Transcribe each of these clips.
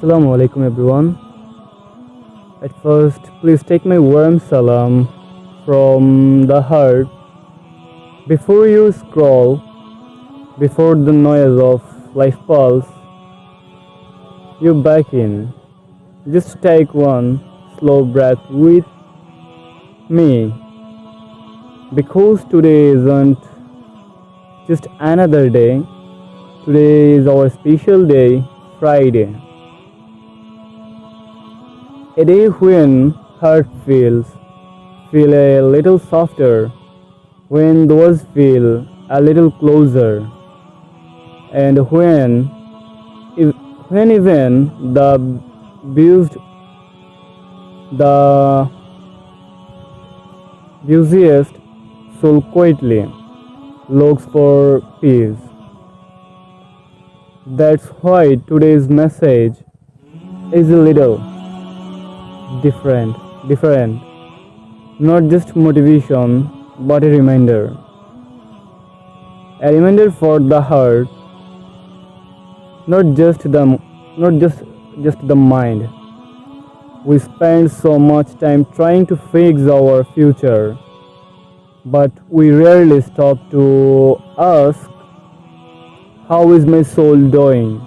Assalamu Alaikum everyone. At first, please take my warm salam from the heart. Before you scroll, before the noise of life pulse, you back in. Just take one slow breath with me. Because today isn't just another day. Today is our special day, Friday. A day when heart feel a little softer, when doors feel a little closer, and when even busy, the busiest soul quietly looks for peace. That's why today's message is a little different. Not just motivation, but a reminder. A reminder for the heart, not just the mind. We spend so much time trying to fix our future, but we rarely stop to ask, how is my soul doing?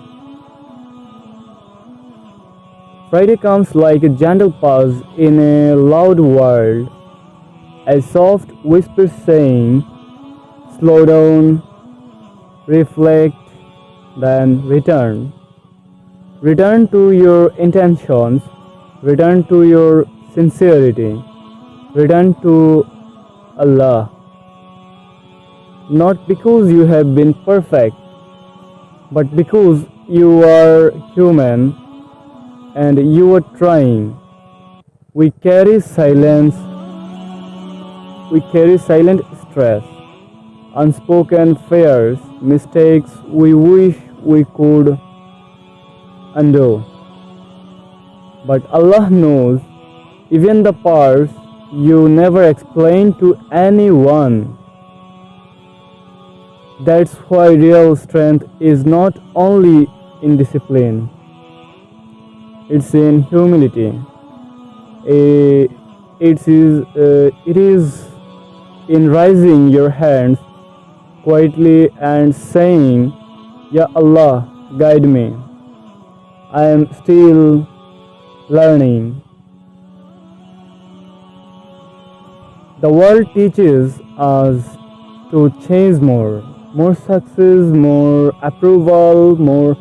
Friday comes like a gentle pause in a loud world, a soft whisper saying, slow down, reflect, then return. Return to your intentions, return to your sincerity, return to Allah. Not because you have been perfect, but because you are human and you are trying. We carry silent stress, unspoken fears, mistakes we wish we could undo. But Allah knows even the parts you never explained to anyone. That's why real strength is not only in discipline, it's in humility. It is in raising your hands quietly and saying, Ya Allah, guide me. I am still learning. The world teaches us to chase more success, more approval, more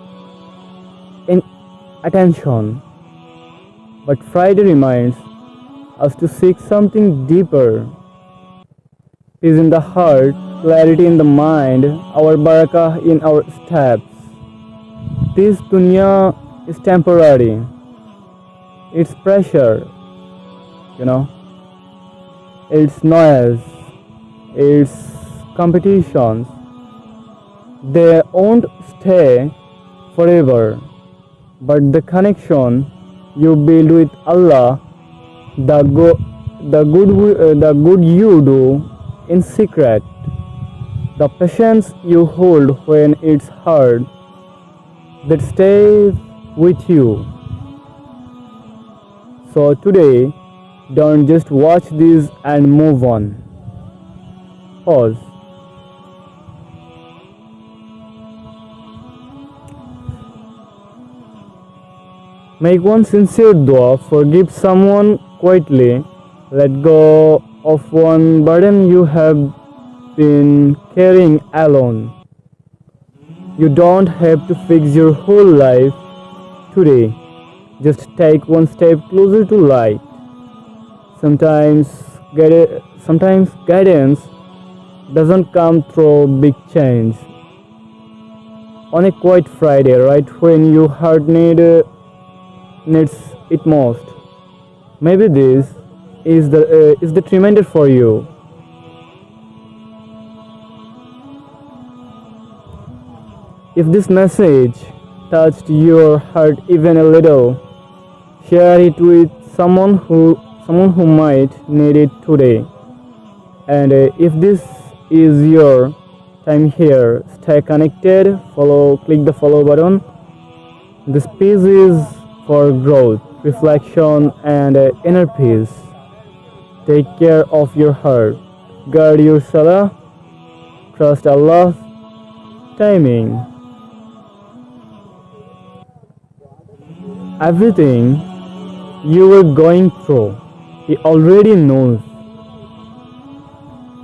attention. But Friday reminds us to seek something deeper. Peace in the heart, clarity in the mind, our barakah in our steps. This dunya is temporary. It's pressure, it's noise, it's competitions. They won't stay forever, but the connection you build with Allah, the good you do in secret, the patience you hold when it's hard, that stays with you. So today, don't just watch this and move on. Pause. Make one sincere dua, forgive someone quietly, let go of one burden you have been carrying alone. You don't have to fix your whole life today. Just take one step closer to light. Sometimes guidance doesn't come through big change. On a quiet Friday, right when your heart needs it most. Maybe this is the reminder for you. If this message touched your heart even a little, share it with someone who might need it today. And if this is your time here, stay connected, click the follow button. This piece is for growth, reflection, and inner peace. Take care of your heart. Guard your salah. Trust Allah's timing. Everything you were going through, He already knows.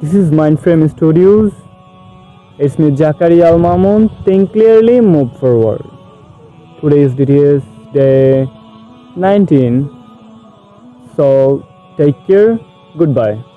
This is MindFrame Studios. It's me, Zakaria Al Mamun. Think clearly, move forward. Today is DTS day 19. So take care. Goodbye.